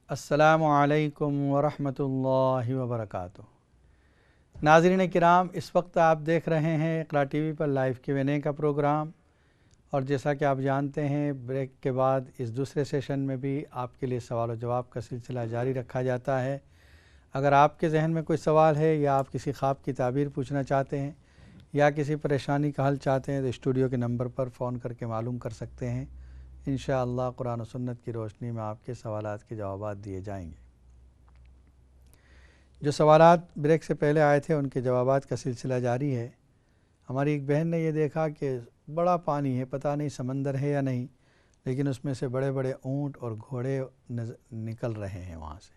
السلام علیکم ورحمۃ اللہ وبرکاتہ۔ ناظرین کرام، اس وقت آپ دیکھ رہے ہیں اقرا ٹی وی پر لائیو Q&A کا پروگرام، اور جیسا کہ آپ جانتے ہیں بریک کے بعد اس دوسرے سیشن میں بھی آپ کے لیے سوال و جواب کا سلسلہ جاری رکھا جاتا ہے۔ اگر آپ کے ذہن میں کوئی سوال ہے یا آپ کسی خواب کی تعبیر پوچھنا چاہتے ہیں یا کسی پریشانی کا حل چاہتے ہیں تو اسٹوڈیو کے نمبر پر فون کر کے معلوم کر سکتے ہیں۔ انشاءاللہ قرآن و سنت کی روشنی میں آپ کے سوالات کے جوابات دیے جائیں گے۔ جو سوالات بریک سے پہلے آئے تھے ان کے جوابات کا سلسلہ جاری ہے۔ ہماری ایک بہن نے یہ دیکھا کہ بڑا پانی ہے، پتہ نہیں سمندر ہے یا نہیں، لیکن اس میں سے بڑے بڑے اونٹ اور گھوڑے نکل رہے ہیں وہاں سے۔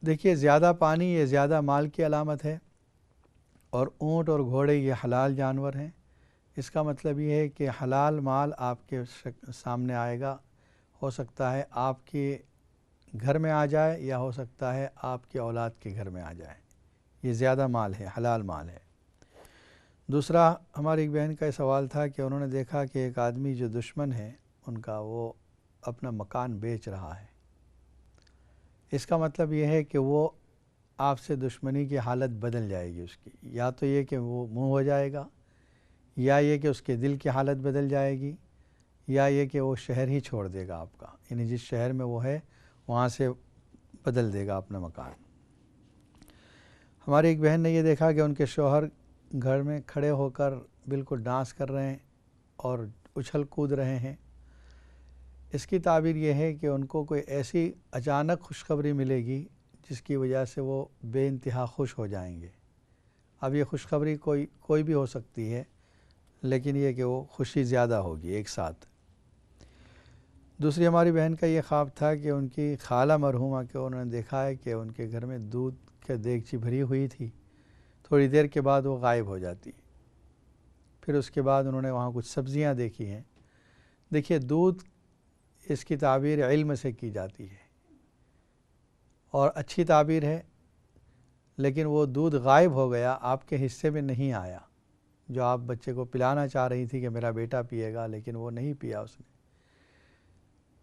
دیکھیے، زیادہ پانی یہ زیادہ مال کی علامت ہے، اور اونٹ اور گھوڑے یہ حلال جانور ہیں۔ اس کا مطلب یہ ہے کہ حلال مال آپ کے سامنے آئے گا، ہو سکتا ہے آپ کے گھر میں آ جائے یا ہو سکتا ہے آپ کی اولاد کے گھر میں آ جائے۔ یہ زیادہ مال ہے، حلال مال ہے۔ دوسرا، ہماری ایک بہن کا یہ سوال تھا کہ انہوں نے دیکھا کہ ایک آدمی جو دشمن ہے ان کا، وہ اپنا مکان بیچ رہا ہے۔ اس کا مطلب یہ ہے کہ وہ آپ سے دشمنی کی حالت بدل جائے گی اس کی، یا تو یہ کہ وہ منہ ہو جائے گا، یا یہ کہ اس کے دل کی حالت بدل جائے گی، یا یہ کہ وہ شہر ہی چھوڑ دے گا آپ کا، یعنی جس شہر میں وہ ہے وہاں سے بدل دے گا اپنا مکان۔ ہماری ایک بہن نے یہ دیکھا کہ ان کے شوہر گھر میں کھڑے ہو کر بالکل ڈانس کر رہے ہیں اور اچھل کود رہے ہیں۔ اس کی تعبیر یہ ہے کہ ان کو کوئی ایسی اچانک خوشخبری ملے گی جس کی وجہ سے وہ بے انتہا خوش ہو جائیں گے۔ اب یہ خوشخبری کوئی بھی ہو سکتی ہے، لیکن یہ کہ وہ خوشی زیادہ ہوگی ایک ساتھ۔ دوسری ہماری بہن کا یہ خواب تھا کہ ان کی خالہ مرحومہ کے انہوں نے دیکھا ہے کہ ان کے گھر میں دودھ کی دیگچی بھری ہوئی تھی، تھوڑی دیر کے بعد وہ غائب ہو جاتی۔ پھر اس کے بعد انہوں نے وہاں کچھ سبزیاں دیکھی ہیں۔ دیکھیے، دودھ، اس کی تعبیر علم سے کی جاتی ہے اور اچھی تعبیر ہے، لیکن وہ دودھ غائب ہو گیا، آپ کے حصے میں نہیں آیا، جو آپ بچے کو پلانا چاہ رہی تھی کہ میرا بیٹا پیے گا، لیکن وہ نہیں پیا اس نے۔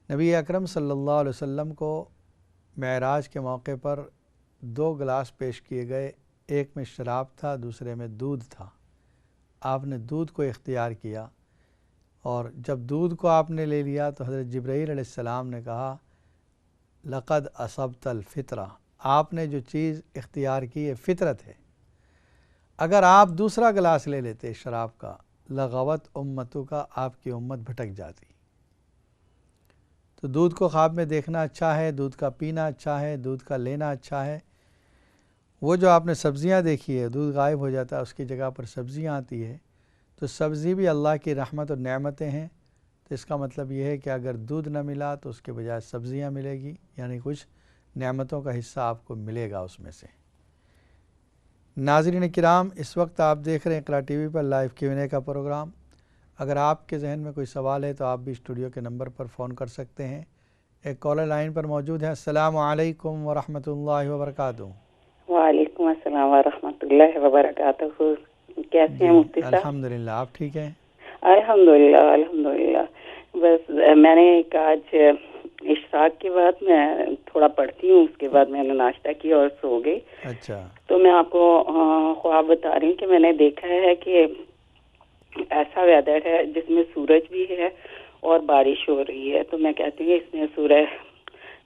نبی اکرم صلی اللہ علیہ وسلم کو معراج کے موقع پر 2 گلاس پیش کیے گئے، ایک میں شراب تھا، دوسرے میں دودھ تھا۔ آپ نے دودھ کو اختیار کیا، اور جب دودھ کو آپ نے لے لیا تو حضرت جبرائیل علیہ السلام نے کہا لقد اصبت الفطرہ، آپ نے جو چیز اختیار کی ہے فطرت ہے۔ اگر آپ دوسرا گلاس لے لیتے شراب کا، لغوت امتوں کا، آپ کی امت بھٹک جاتی۔ تو دودھ کو خواب میں دیکھنا اچھا ہے، دودھ کا پینا اچھا ہے، دودھ کا لینا اچھا ہے۔ وہ جو آپ نے سبزیاں دیکھی ہے، دودھ غائب ہو جاتا ہے، اس کی جگہ پر سبزیاں آتی ہے، تو سبزی بھی اللہ کی رحمت اور نعمتیں ہیں۔ تو اس کا مطلب یہ ہے کہ اگر دودھ نہ ملا تو اس کے بجائے سبزیاں ملے گی، یعنی کچھ نعمتوں کا حصہ آپ کو ملے گا اس میں سے۔ ناظرین کرام، اس وقت آپ دیکھ رہے ہیں اقرا ٹی وی پر لائیو Q&A کا پروگرام۔ اگر آپ کے ذہن میں کوئی سوال ہے تو آپ بھی اسٹوڈیو کے نمبر پر فون کر سکتے ہیں۔ ایک کالر لائن پر موجود ہے۔ السلام علیکم ورحمۃ اللہ وبرکاتہ۔ وعلیکم السلام ورحمۃ اللہ وبرکاتہ۔ کیسے ہیں مفتی صاحب؟ الحمدللہ، آپ ٹھیک ہیں؟ الحمدللہ الحمدللہ۔ بس میں نے ایک آج اشراق کے بعد میں تھوڑا پڑھتی ہوں، اس کے بعد میں نے ناشتہ کیا اور سو گئی۔ اچھا، تو میں آپ کو خواب بتا رہی ہوں کہ میں نے دیکھا ہے کہ ایسا ویدر ہے جس میں سورج بھی ہے اور بارش ہو رہی ہے۔ تو میں کہتی ہوں اس میں سورہ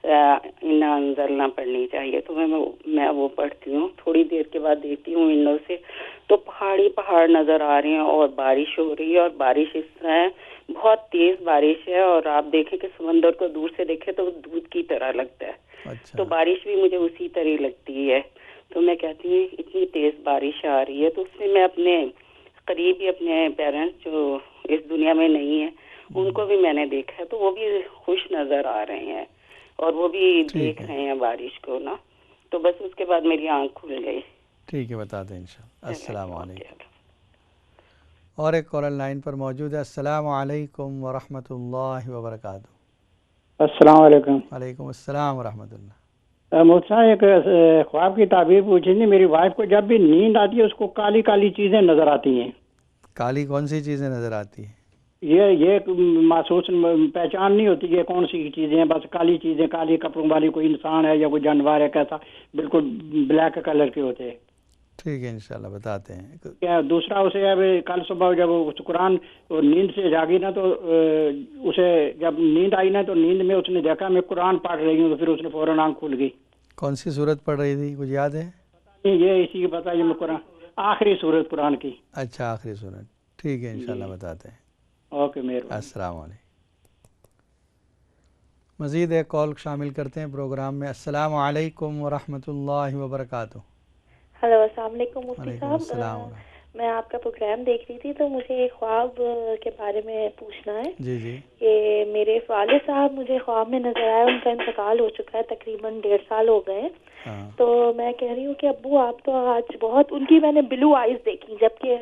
انا انزلنا پڑھنی چاہیے، تو میں وہ پڑھتی ہوں۔ تھوڑی دیر کے بعد دیکھتی ہوں ونڈو سے تو پہاڑ نظر آ رہے ہیں اور بارش ہو رہی ہے، اور بارش اس طرح ہے، بہت تیز بارش ہے، اور آپ دیکھیں کہ سمندر کو دور سے دیکھیں تو دودھ کی طرح لگتا ہے۔ اچھا، تو بارش بھی مجھے اسی طرح لگتی ہے۔ تو میں کہتی ہوں اتنی تیز بارش آ رہی ہے، تو اس میں میں اپنے قریبی اپنے پیرنٹس جو اس دنیا میں نہیں ہیں ان کو بھی میں نے دیکھا ہے، تو وہ بھی خوش نظر آ رہے ہیں اور وہ بھی دیکھ رہے ہیں بارش کو نا۔ تو بس اس کے بعد میری آنکھ کھل گئی۔ ٹھیک ہے، بتا دیں انشاءاللہ۔ السلام علیکم۔ اور ایک کالر لائن پر موجود ہے۔ السلام علیکم ورحمۃ اللہ وبرکاتہ۔ السلام علیکم۔ وعلیکم السلام ورحمۃ اللہ۔ مفتی صاحب، ایک خواب کی تعبیر پوچھنی تھی۔ میری وائف کو جب بھی نیند آتی ہے اس کو کالی کالی چیزیں نظر آتی ہیں۔ کالی کون سی چیزیں نظر آتی ہیں؟ یہ محسوس پہچان نہیں ہوتی یہ کون سی چیزیں ہیں، بس کالی چیزیں، کالی کپڑوں والی، کوئی انسان ہے یا کوئی جانور ہے، کیسا بالکل بلیک کلر کے ہوتے ہیں. ٹھیک ہے انشاءاللہ بتاتے ہیں. کیا دوسرا اسے اب کل صبح جب اس قرآن نیند سے جاگی نا تو اسے جب نیند آئی نا تو نیند میں اس نے دیکھا میں قرآن پڑھ رہی ہوں، تو پھر اس نے فوراً آنکھ کھل گئی. کون سی صورت پڑھ رہی تھی، کچھ یاد ہے؟ یہ اسی کی پتہ یہ میں قرآن آخری سورت قرآن کی. اچھا آخری صورت. ٹھیک ہے انشاءاللہ بتاتے ہیں. اوکے مہربانی. السلام علیکم. مزید ایک کال شامل کرتے ہیں پروگرام میں. السلام علیکم ورحمۃ اللہ وبرکاتہ. ہلو السلام علیکم مفتی وعلیکم صاحب. السلام ورحمۃ. میں آپ کا پروگرام دیکھ رہی تھی تو مجھے ایک خواب کے بارے میں پوچھنا ہے. جی جی. کہ میرے والد صاحب مجھے خواب میں نظر آیا، ان کا انتقال ہو چکا ہے، تقریباً 1.5 سال ہو گئے ہیں. تو میں کہہ رہی ہوں کہ ابو آپ تو آج بہت، ان کی میں نے بلو آئیز دیکھی جبکہ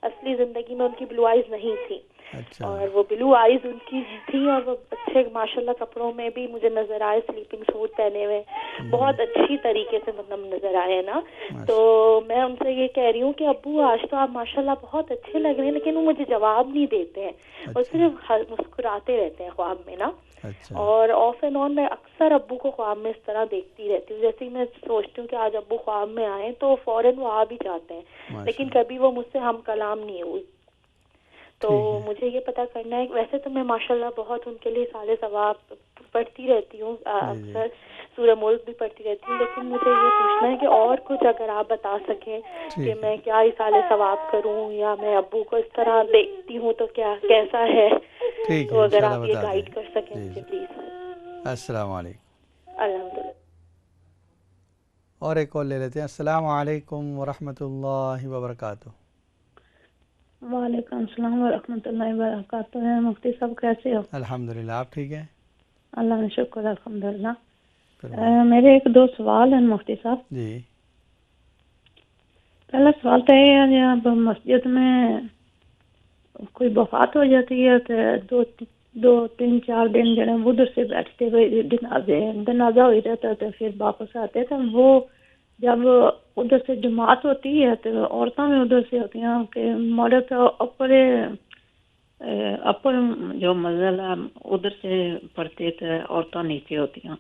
اصلی زندگی میں ان کی بلو آئیز نہیں تھی. اچھا. اور وہ بلو آئیز ان کی تھی اور وہ اچھے ماشاءاللہ کپڑوں میں بھی مجھے نظر آئے، سلیپنگ سوٹ پہنے ہوئے بہت اچھی طریقے سے مطلب نظر آئے نا. تو میں ان سے یہ کہہ رہی ہوں کہ ابو آج تو آپ ماشاءاللہ بہت اچھے لگ رہے ہیں، لیکن وہ مجھے جواب نہیں دیتے ہیں اور صرف مسکراتے رہتے ہیں خواب میں نا. اور آف اینڈ آن میں اکثر ابو کو خواب میں اس طرح دیکھتی رہتی ہوں، جیسے ہی میں سوچتی ہوں کہ آج ابو خواب میں آئیں تو فوراً وہ آ بھی جاتے ہیں، لیکن کبھی وہ مجھ سے ہم کلام نہیں ہوئی. تو مجھے یہ پتہ کرنا ہے، ویسے تو میں ماشاءاللہ بہت ان کے لیے سال ثواب پڑھتی رہتی ہوں، اکثر سورہ ملک بھی پڑھتی رہتی ہوں، لیکن مجھے یہ پوچھنا ہے کہ اور کچھ اگر آپ بتا سکیں کہ میں کیا سال ثواب کروں، یا میں ابو کو اس طرح دیکھتی ہوں تو کیا کیسا ہے، تو اگر آپ یہ گائیڈ کر سکیں مجھے پلیز. السلام علیکم. الحمدللہ. اور ایک کال لے لیتے ہیں. السلام علیکم ورحمۃ اللہ وبرکاتہ. وعلیکم السلام ورحمۃ اللہ وبرکاتہ. مفتی صاحب کیسے ہو؟ الحمدللہ. آپ ٹھیک ہیں؟ اللہ کا شکر الحمدللہ. میرے ایک دو سوال ہیں مفتی صاحب. جی. پہلا سوال تو یہ ہے جب مسجد میں کوئی وفات ہو جاتی ہے تو دو تین چار دن جو ہے ادھر سے بیٹھتے ہوئے جنازہ ہو رہتا ہے تو پھر واپس آتے تھے. وہ جب ادھر سے جماعت ہوتی ہے تو عورتیں بھی ادھر سے ہوتی ہیں کہ مرد اپر جو منزل ہے ادھر سے پڑھتے تھے، عورتیں نیچے ہوتی ہیں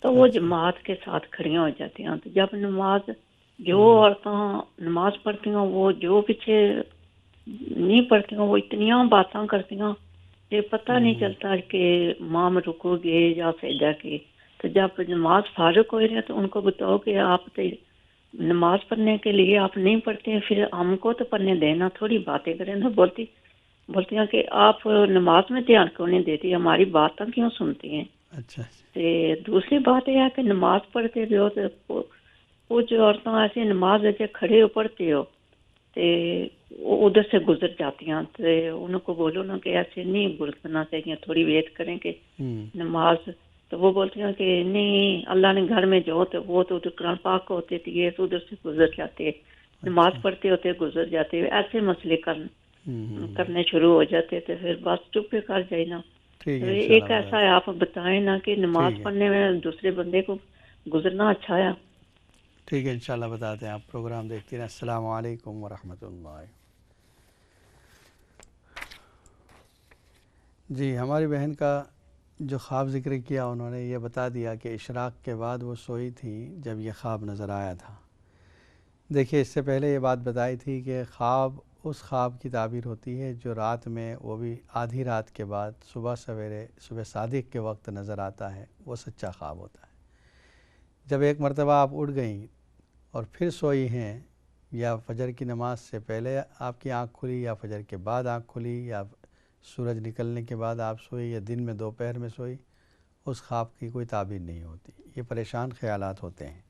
تو وہ جماعت کے ساتھ کھڑیاں ہو جاتی ہیں. تو جب نماز جو عورتیں نماز پڑھتی ہیں وہ جو پیچھے نہیں پڑھتی ہیں وہ اتنیاں باتیں کرتی ہیں کہ پتہ نہیں چلتا کہ امام رکو گے یا سجدہ کی. تو جب نماز فارغ ہو رہی ہے تو ان کو بتاؤ کہ آپ نماز پڑھنے کے لیے آپ نہیں پڑھتے ہیں، پھر ہم کو تو پڑھنے دینا، تھوڑی باتیں کریں نا. بولتی ہیں کہ آپ نماز میں دھیان کیوں نہیں دیتی، ہماری باتیں کیوں سنتی ہیں. اچھا. دوسری بات یہ ہے کہ نماز پڑھتے بھی ہو تو کچھ عورتیں ایسی نماز ایسے کھڑے ہو پڑھتے ہو تو ادھر سے گزر جاتی ہیں. تو ان کو بولو نا کہ ایسے نہیں گزرنا چاہیے، تھوڑی ویٹ کریں کہ نماز. تو وہ بولتی ہیں کہ نہیں اللہ نے گھر میں جو تو وہ تو قرآن پاک ہوتے تھے، یہ تو ادھر سے گزر جاتے، نماز پڑھتے ہوتے گزر جاتے. ایسے مسئلے کرنے شروع ہو جاتے تھے، پھر بس چپ کر جائے نا. تو ایک ایسا ہے آپ بتائیں نا کہ نماز پڑھنے میں دوسرے بندے کو گزرنا اچھا ہے. ٹھیک ہے انشاءاللہ بتاتے ہیں. آپ پروگرام دیکھتے ہیں. السلام علیکم ورحمۃ اللہ. جی ہماری بہن کا جو خواب ذکر کیا انہوں نے یہ بتا دیا کہ اشراق کے بعد وہ سوئی تھی جب یہ خواب نظر آیا تھا. دیکھیے اس سے پہلے یہ بات بتائی تھی کہ خواب اس خواب کی تعبیر ہوتی ہے جو رات میں، وہ بھی آدھی رات کے بعد صبح صادق کے وقت نظر آتا ہے، وہ سچا خواب ہوتا ہے. جب ایک مرتبہ آپ اٹھ گئیں اور پھر سوئی ہیں، یا فجر کی نماز سے پہلے آپ کی آنکھ کھلی یا فجر کے بعد آنکھ کھلی یا سورج نکلنے کے بعد آپ سوئی یا دن میں دوپہر میں سوئی، اس خواب کی کوئی تعبیر نہیں ہوتی. یہ پریشان خیالات ہوتے ہیں.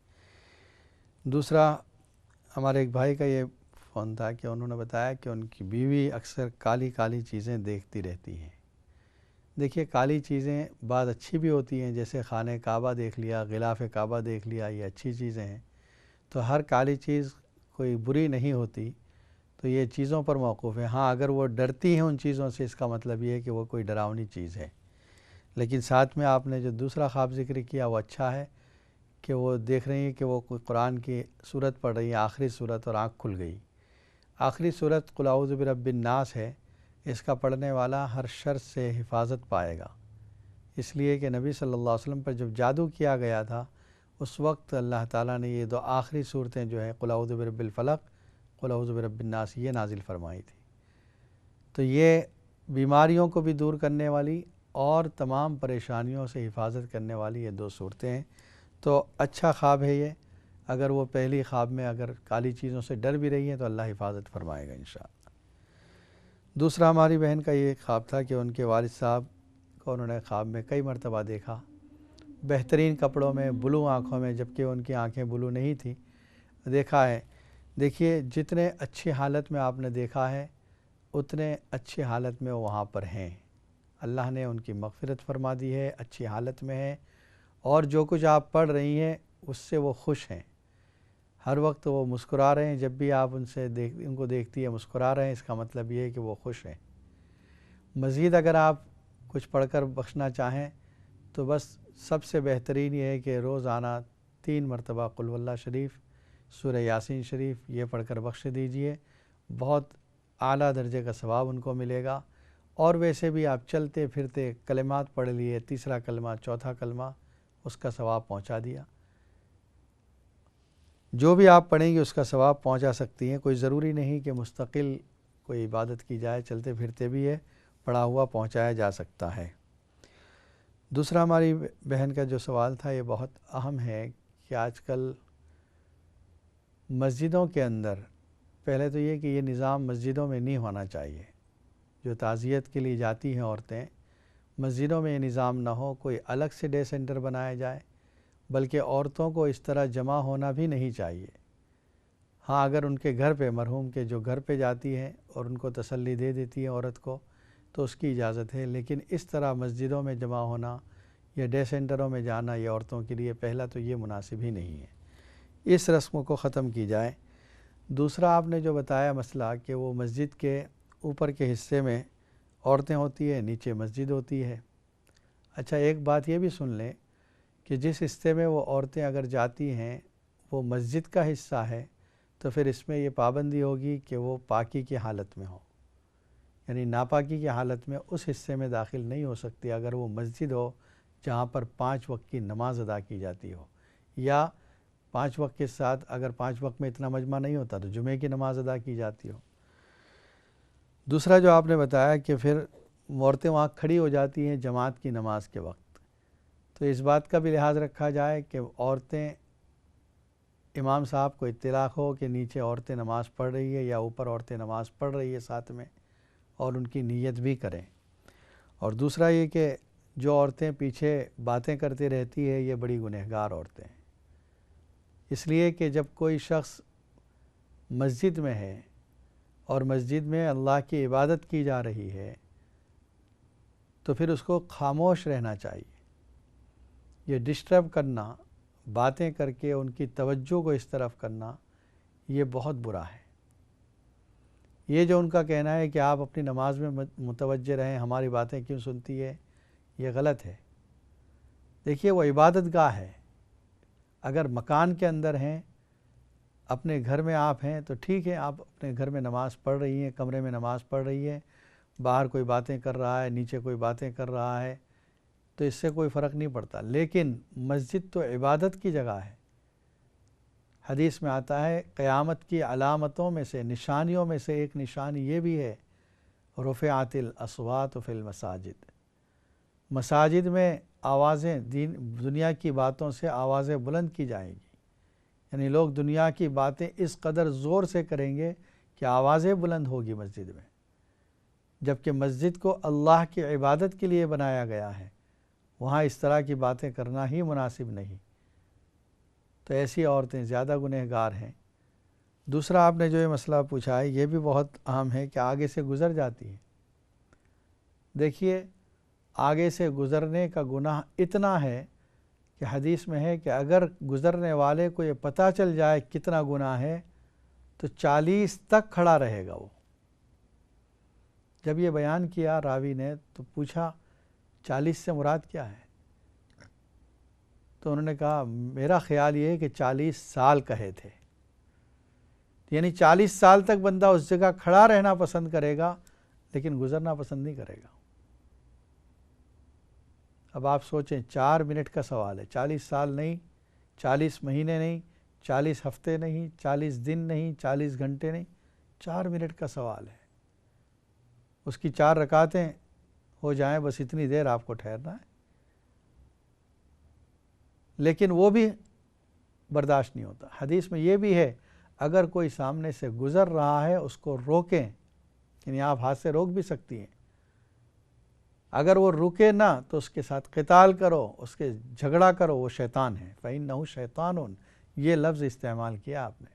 دوسرا ہمارے ایک بھائی کا یہ فون تھا کہ انہوں نے بتایا کہ ان کی بیوی اکثر کالی کالی چیزیں دیکھتی رہتی ہیں. دیکھیے کالی چیزیں بعض اچھی بھی ہوتی ہیں، جیسے خانہ کعبہ دیکھ لیا، غلاف کعبہ دیکھ لیا، یہ اچھی چیزیں ہیں. تو ہر کالی چیز کوئی بری نہیں ہوتی. تو یہ چیزوں پر موقوف ہے. ہاں اگر وہ ڈرتی ہیں ان چیزوں سے، اس کا مطلب یہ ہے کہ وہ کوئی ڈراؤنی چیز ہے. لیکن ساتھ میں آپ نے جو دوسرا خواب ذکر کیا وہ اچھا ہے کہ وہ دیکھ رہی ہیں کہ وہ کوئی قرآن کی صورت پڑھ رہی ہیں، آخری صورت، اور آنکھ کھل گئی. آخری صورت قل اعوذ برب الناس ہے. اس کا پڑھنے والا ہر شر سے حفاظت پائے گا، اس لیے کہ نبی صلی اللہ علیہ وسلم پر جب جادو کیا گیا تھا اس وقت اللہ تعالیٰ نے یہ دو آخری صورتیں جو ہیں قل اعوذ برب الفلق، قل اعوذ برب الناس، یہ نازل فرمائی تھی۔ تو یہ بیماریوں کو بھی دور کرنے والی اور تمام پریشانیوں سے حفاظت کرنے والی یہ دو صورتیں ہیں۔ تو اچھا خواب ہے یہ، اگر وہ پہلی خواب میں اگر کالی چیزوں سے ڈر بھی رہی ہے تو اللہ حفاظت فرمائے گا انشاءاللہ۔ دوسرا ہماری بہن کا یہ خواب تھا کہ ان کے والد صاحب کو انہوں نے خواب میں کئی مرتبہ دیکھا بہترین کپڑوں میں، بلو آنکھوں میں، جبکہ ان کی آنکھیں بلو نہیں تھیں، دیکھا ہے۔ دیکھیے جتنے اچھی حالت میں آپ نے دیکھا ہے اتنے اچھی حالت میں وہ وہاں پر ہیں، اللہ نے ان کی مغفرت فرما دی ہے، اچھی حالت میں ہیں، اور جو کچھ آپ پڑھ رہی ہیں اس سے وہ خوش ہیں، ہر وقت وہ مسکرا رہے ہیں، جب بھی آپ ان کو دیکھتی ہے مسکرا رہے ہیں، اس کا مطلب یہ ہے کہ وہ خوش ہیں۔ مزید اگر آپ کچھ پڑھ کر بخشنا چاہیں تو بس سب سے بہترین یہ ہے کہ روزانہ 3 مرتبہ قل واللہ شریف، سورہ یاسین شریف یہ پڑھ کر بخش دیجئے، بہت اعلیٰ درجے کا ثواب ان کو ملے گا۔ اور ویسے بھی آپ چلتے پھرتے کلمات پڑھ لیے، تیسرا کلمہ، چوتھا کلمہ، اس کا ثواب پہنچا دیا۔ جو بھی آپ پڑھیں گے اس کا ثواب پہنچا سکتی ہیں، کوئی ضروری نہیں کہ مستقل کوئی عبادت کی جائے، چلتے پھرتے بھی ہے پڑھا ہوا پہنچایا جا سکتا ہے۔ دوسرا ہماری بہن کا جو سوال تھا یہ بہت اہم ہے کہ آج کل مسجدوں کے اندر، پہلے تو یہ کہ یہ نظام مسجدوں میں نہیں ہونا چاہیے، جو تعزیت کے لیے جاتی ہیں عورتیں، مسجدوں میں یہ نظام نہ ہو، کوئی الگ سے ڈے سینٹر بنایا جائے، بلکہ عورتوں کو اس طرح جمع ہونا بھی نہیں چاہیے۔ ہاں اگر ان کے گھر پہ، مرحوم کے جو گھر پہ جاتی ہیں اور ان کو تسلی دے دیتی ہے عورت کو تو اس کی اجازت ہے، لیکن اس طرح مسجدوں میں جمع ہونا یا ڈے سینٹروں میں جانا یہ عورتوں کے لیے پہلا تو یہ مناسب ہی نہیں ہے، اس رسم کو ختم کی جائے۔ دوسرا آپ نے جو بتایا مسئلہ کہ وہ مسجد کے اوپر کے حصے میں عورتیں ہوتی ہیں، نیچے مسجد ہوتی ہے۔ اچھا ایک بات یہ بھی سن لیں کہ جس حصے میں وہ عورتیں اگر جاتی ہیں وہ مسجد کا حصہ ہے تو پھر اس میں یہ پابندی ہوگی کہ وہ پاکی کی حالت میں ہو، یعنی ناپاکی کی حالت میں اس حصے میں داخل نہیں ہو سکتی اگر وہ مسجد ہو جہاں پر 5 وقت کی نماز ادا کی جاتی ہو، یا 5 وقت کے ساتھ اگر 5 وقت میں اتنا مجمع نہیں ہوتا تو جمعے کی نماز ادا کی جاتی ہو۔ دوسرا جو آپ نے بتایا کہ پھر عورتیں وہاں کھڑی ہو جاتی ہیں جماعت کی نماز کے وقت، تو اس بات کا بھی لحاظ رکھا جائے کہ عورتیں، امام صاحب کو اطلاع ہو کہ نیچے عورتیں نماز پڑھ رہی ہے یا اوپر عورتیں نماز پڑھ رہی ہے ساتھ میں، اور ان کی نیت بھی کریں۔ اور دوسرا یہ کہ جو عورتیں پیچھے باتیں کرتی رہتی ہے یہ بڑی گنہگار عورتیں ہیں، اس لیے کہ جب کوئی شخص مسجد میں ہے اور مسجد میں اللہ کی عبادت کی جا رہی ہے تو پھر اس کو خاموش رہنا چاہیے۔ یہ ڈسٹرب کرنا، باتیں کر کے ان کی توجہ کو اس طرف کرنا، یہ بہت برا ہے۔ یہ جو ان کا کہنا ہے کہ آپ اپنی نماز میں متوجہ رہیں، ہماری باتیں کیوں سنتی ہے، یہ غلط ہے۔ دیکھیے وہ عبادت گاہ ہے، اگر مکان کے اندر ہیں، اپنے گھر میں آپ ہیں تو ٹھیک ہے، آپ اپنے گھر میں نماز پڑھ رہی ہیں، کمرے میں نماز پڑھ رہی ہے، باہر کوئی باتیں کر رہا ہے، نیچے کوئی باتیں کر رہا ہے تو اس سے کوئی فرق نہیں پڑتا، لیکن مسجد تو عبادت کی جگہ ہے۔ حدیث میں آتا ہے قیامت کی علامتوں میں سے، نشانیوں میں سے ایک نشانی یہ بھی ہے رفعت الاصوات فی المساجد، مساجد میں آوازیں، دنیا کی باتوں سے آوازیں بلند کی جائیں گی، یعنی لوگ دنیا کی باتیں اس قدر زور سے کریں گے کہ آوازیں بلند ہوگی مسجد میں، جبکہ مسجد کو اللہ کی عبادت کے لیے بنایا گیا ہے، وہاں اس طرح کی باتیں کرنا ہی مناسب نہیں، تو ایسی عورتیں زیادہ گنہگار ہیں۔ دوسرا آپ نے جو یہ مسئلہ پوچھا ہے یہ بھی بہت اہم ہے کہ آگے سے گزر جاتی ہے۔ دیکھیے آگے سے گزرنے کا گناہ اتنا ہے کہ حدیث میں ہے کہ اگر گزرنے والے کو یہ پتہ چل جائے کتنا گناہ ہے تو 40 تک کھڑا رہے گا وہ۔ جب یہ بیان کیا راوی نے تو پوچھا 40 سے مراد کیا ہے؟ تو انہوں نے کہا میرا خیال یہ ہے کہ 40 سال کہے تھے، یعنی 40 سال تک بندہ اس جگہ کھڑا رہنا پسند کرے گا، لیکن گزرنا پسند نہیں کرے گا۔ اب آپ سوچیں 4 منٹ کا سوال ہے، 40 سال نہیں، 40 مہینے نہیں، 40 ہفتے نہیں، 40 دن نہیں، 40 گھنٹے نہیں، 4 منٹ کا سوال ہے۔ اس کی 4 رکعتیں ہو جائیں، بس اتنی دیر آپ کو ٹھہرنا ہے، لیکن وہ بھی برداشت نہیں ہوتا۔ حدیث میں یہ بھی ہے اگر کوئی سامنے سے گزر رہا ہے اس کو روکیں، یعنی آپ ہاتھ سے روک بھی سکتی ہیں، اگر وہ رکے نہ تو اس کے ساتھ قتال کرو، اس کے جھگڑا کرو، وہ شیطان ہے۔ فَإِنَّهُ شَيْطَانٌ، یہ لفظ استعمال کیا آپ نے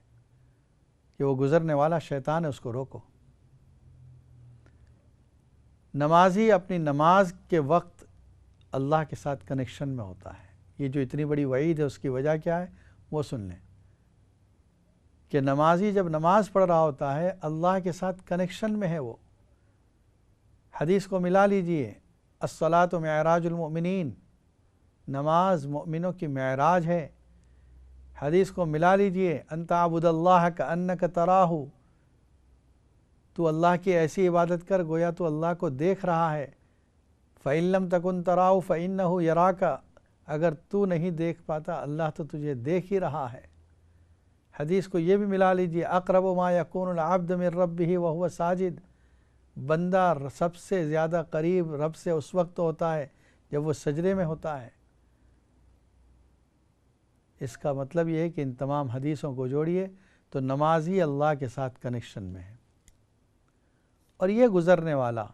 کہ وہ گزرنے والا شیطان ہے، اس کو روکو۔ نمازی اپنی نماز کے وقت اللہ کے ساتھ کنیکشن میں ہوتا ہے۔ یہ جو اتنی بڑی وعید ہے اس کی وجہ کیا ہے وہ سن لیں کہ نمازی جب نماز پڑھ رہا ہوتا ہے اللہ کے ساتھ کنیکشن میں ہے۔ وہ حدیث کو ملا لیجئے، الصلاۃ معراج المؤمنین، نماز مؤمنوں کی معراج ہے۔ حدیث کو ملا لیجئے، ان تعبد اللہ کأنک تراہ، تو اللہ کی ایسی عبادت کر گویا تو اللہ کو دیکھ رہا ہے۔ فإن لم تکن تراہ فإنہ یراک، اگر تو نہیں دیکھ پاتا اللہ تو تجھے دیکھ ہی رہا ہے۔ حدیث کو یہ بھی ملا لیجئے، اقرب ما یکون العبد من ربہ وہو ساجد، بندہ سب سے زیادہ قریب رب سے اس وقت ہوتا ہے جب وہ سجدے میں ہوتا ہے۔ اس کا مطلب یہ ہے کہ ان تمام حدیثوں کو جوڑیے تو نمازی اللہ کے ساتھ کنیکشن میں ہے، اور یہ گزرنے والا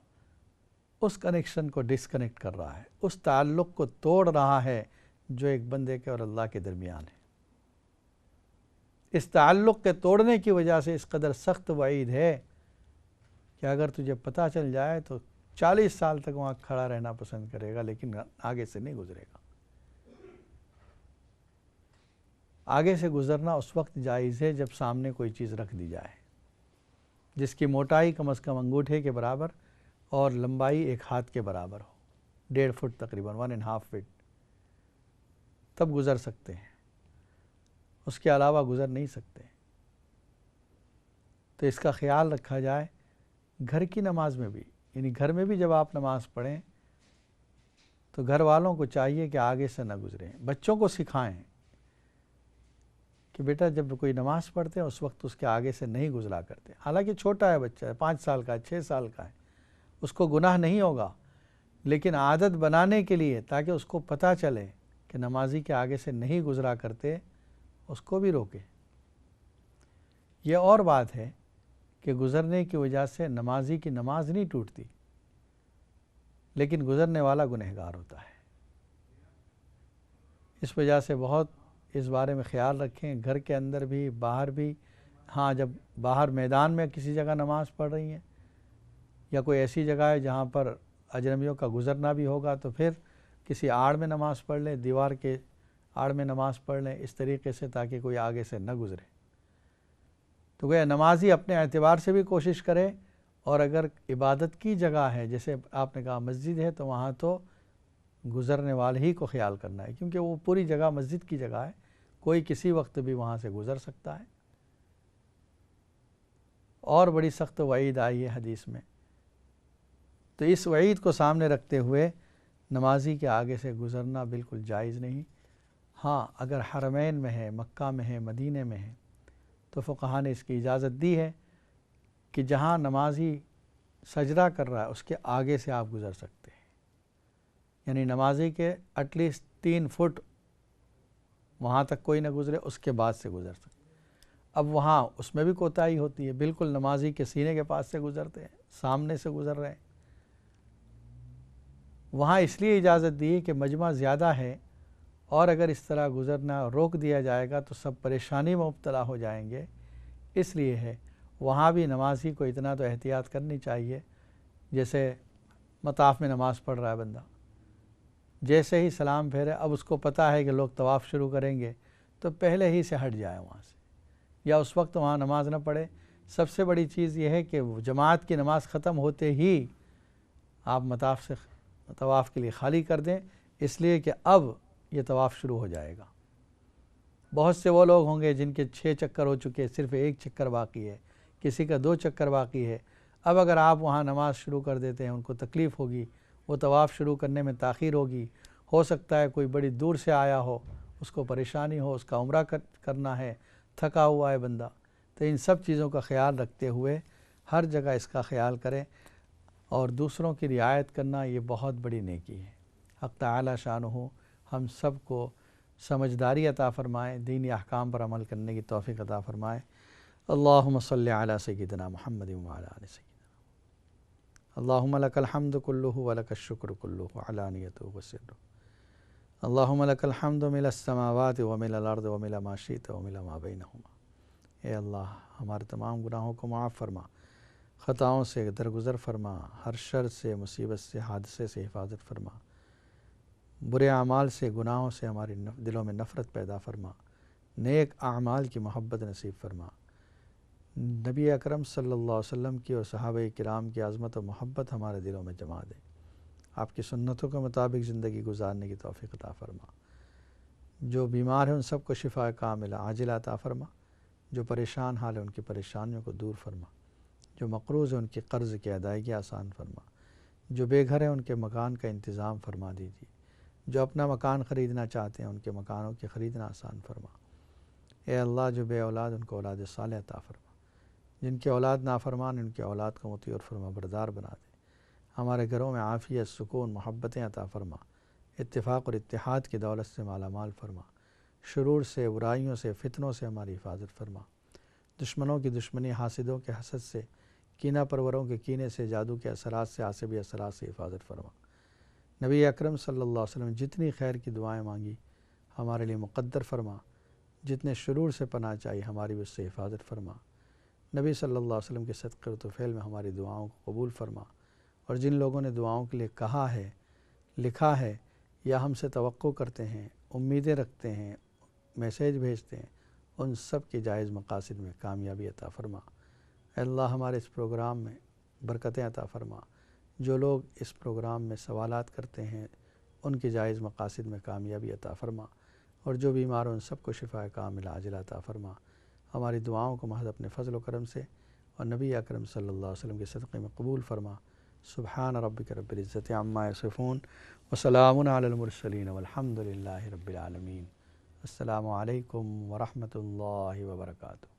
اس کنیکشن کو ڈسکنیکٹ کر رہا ہے، اس تعلق کو توڑ رہا ہے جو ایک بندے کے اور اللہ کے درمیان ہے۔ اس تعلق کے توڑنے کی وجہ سے اس قدر سخت وعید ہے کہ اگر تجھے پتہ چل جائے تو 40 سال تک وہاں کھڑا رہنا پسند کرے گا، لیکن آگے سے نہیں گزرے گا۔ آگے سے گزرنا اس وقت جائز ہے جب سامنے کوئی چیز رکھ دی جائے جس کی موٹائی کم از کم انگوٹھے کے برابر اور لمبائی 1 ہاتھ کے برابر ہو، 1.5 فٹ تقریباً 1.5 فٹ، تب گزر سکتے ہیں، اس کے علاوہ گزر نہیں سکتے۔ تو اس کا خیال رکھا جائے گھر کی نماز میں بھی، یعنی گھر میں بھی جب آپ نماز پڑھیں تو گھر والوں کو چاہیے کہ آگے سے نہ گزریں، بچوں کو سکھائیں کہ بیٹا جب کوئی نماز پڑھتے ہیں اس وقت اس کے آگے سے نہیں گزرا کرتے، حالانکہ چھوٹا ہے بچہ، 5 سال کا ہے، 6 سال کا ہے، اس کو گناہ نہیں ہوگا، لیکن عادت بنانے کے لیے تاکہ اس کو پتہ چلے کہ نمازی کے آگے سے نہیں گزرا کرتے، اس کو بھی روکے۔ یہ اور بات ہے کہ گزرنے کی وجہ سے نمازی کی نماز نہیں ٹوٹتی، لیکن گزرنے والا گنہگار ہوتا ہے۔ اس وجہ سے بہت اس بارے میں خیال رکھیں، گھر کے اندر بھی باہر بھی۔ ہاں، جب باہر میدان میں کسی جگہ نماز پڑھ رہی ہیں یا کوئی ایسی جگہ ہے جہاں پر اجنبیوں کا گزرنا بھی ہوگا تو پھر کسی آڑ میں نماز پڑھ لیں، دیوار کے آڑ میں نماز پڑھ لیں، اس طریقے سے تاکہ کوئی آگے سے نہ گزرے۔ تو گویا نمازی اپنے اعتبار سے بھی کوشش کرے، اور اگر عبادت کی جگہ ہے جیسے آپ نے کہا مسجد ہے تو وہاں تو گزرنے والے ہی کو خیال کرنا ہے، کیونکہ وہ پوری جگہ مسجد کی جگہ ہے، کوئی کسی وقت بھی وہاں سے گزر سکتا ہے۔ اور بڑی سخت وعید آئی ہے حدیث میں، تو اس وعید کو سامنے رکھتے ہوئے نمازی کے آگے سے گزرنا بالکل جائز نہیں۔ ہاں، اگر حرمین میں ہے، مکہ میں ہے، مدینے میں ہے، تو فقہاء نے اس کی اجازت دی ہے کہ جہاں نمازی سجدہ کر رہا ہے اس کے آگے سے آپ گزر سکتے ہیں، یعنی نمازی کے ایٹ لیسٹ 3 فٹ وہاں تک کوئی نہ گزرے، اس کے بعد سے گزر سکتے۔ اب وہاں اس میں بھی کوتاہی ہوتی ہے، بالکل نمازی کے سینے کے پاس سے گزرتے ہیں، سامنے سے گزر رہے ہیں۔ وہاں اس لیے اجازت دی کہ مجمع زیادہ ہے، اور اگر اس طرح گزرنا روک دیا جائے گا تو سب پریشانی میں مبتلا ہو جائیں گے، اس لیے ہے وہاں بھی نمازی کو اتنا تو احتیاط کرنی چاہیے۔ جیسے مطاف میں نماز پڑھ رہا ہے بندہ، جیسے ہی سلام پھیرے، اب اس کو پتہ ہے کہ لوگ طواف شروع کریں گے تو پہلے ہی سے ہٹ جائے وہاں سے، یا اس وقت وہاں نماز نہ پڑھے۔ سب سے بڑی چیز یہ ہے کہ جماعت کی نماز ختم ہوتے ہی آپ مطاف سے طواف کے لیے خالی کر دیں، اس لیے کہ اب یہ طواف شروع ہو جائے گا۔ بہت سے وہ لوگ ہوں گے جن کے 6 چکر ہو چکے، صرف 1 چکر باقی ہے، کسی کا 2 چکر باقی ہے۔ اب اگر آپ وہاں نماز شروع کر دیتے ہیں ان کو تکلیف ہوگی، وہ طواف شروع کرنے میں تاخیر ہوگی، ہو سکتا ہے کوئی بڑی دور سے آیا ہو، اس کو پریشانی ہو، اس کا عمرہ کرنا ہے، تھکا ہوا ہے بندہ، تو ان سب چیزوں کا خیال رکھتے ہوئے ہر جگہ اس کا خیال کریں، اور دوسروں کی رعایت کرنا یہ بہت بڑی نیکی ہے۔ حق تعالی شانہ ہم سب کو سمجھداری عطا فرمائے، دینی احکام پر عمل کرنے کی توفیق عطا فرمائے۔ اللہم صلی علی سیدنا محمد وعلی آل سیدنا۔ اللہم لک الحمد کلہ ولک الشکر کلہ علانیتہ وسرہ۔ اللہم لک الحمد ملء السماوات وملء الارض وملء ما شئت وملء ما بینہما۔ اے اللہ ہمارے تمام گناہوں کو معاف فرما، خطاؤں سے درگزر فرما، ہر شر سے، مصیبت سے، حادثے سے حفاظت فرما، برے اعمال سے، گناہوں سے ہمارے دلوں میں نفرت پیدا فرما، نیک اعمال کی محبت نصیب فرما، نبی اکرم صلی اللہ علیہ وسلم کی اور صحابہ کرام کی عظمت و محبت ہمارے دلوں میں جما دے، آپ کی سنتوں کے مطابق زندگی گزارنے کی توفیق عطا فرما، جو بیمار ہیں ان سب کو شفا کاملہ عاجلہ عطا فرما، جو پریشان حال ہیں ان کی پریشانیوں کو دور فرما، جو مقروض ہیں ان کی قرض کی ادائیگی آسان فرما، جو بے گھر ہیں ان کے مکان کا انتظام فرما دیجیے، جو اپنا مکان خریدنا چاہتے ہیں ان کے مکانوں کی خریدنا آسان فرما۔ اے اللہ جو بے اولاد ان کو اولاد صالح عطا فرما، جن کے اولاد نافرمان ان کے اولاد کو مطیع اور فرما بردار بنا دے، ہمارے گھروں میں عافیت، سکون، محبتیں عطا فرما، اتفاق اور اتحاد کی دولت سے مالا مال فرما، شرور سے، برائیوں سے، فتنوں سے ہماری حفاظت فرما، دشمنوں کی دشمنی، حاسدوں کے حسد سے، کینہ پروروں کے کینے سے، جادو کے اثرات سے، عصبی اثرات سے حفاظت فرما۔ نبی اکرم صلی اللہ علیہ وسلم جتنی خیر کی دعائیں مانگی ہمارے لیے مقدر فرما، جتنے شرور سے پناہ چاہیے ہماری بھی اس سے حفاظت فرما، نبی صلی اللہ علیہ وسلم کے صدقے و طفیل میں ہماری دعاؤں کو قبول فرما، اور جن لوگوں نے دعاؤں کے لیے کہا ہے، لکھا ہے، یا ہم سے توقع کرتے ہیں، امیدیں رکھتے ہیں، میسیج بھیجتے ہیں، ان سب کے جائز مقاصد میں کامیابی عطا فرما۔ اے اللہ ہمارے اس پروگرام میں برکتیں عطا فرما، جو لوگ اس پروگرام میں سوالات کرتے ہیں ان کے جائز مقاصد میں کامیابی عطا فرما، اور جو بیمار ہیں ان سب کو شفا کاملہ عاجلہ عطا فرما۔ ہماری دعاؤں کو محض اپنے فضل و کرم سے اور نبی اکرم صلی اللہ علیہ وسلم کے صدقے میں قبول فرما۔ سبحان ربک رب العزت عما یصفون وسلام علی المرسلین والحمد للہ رب العالمین۔ السلام علیکم ورحمۃ اللہ وبرکاتہ۔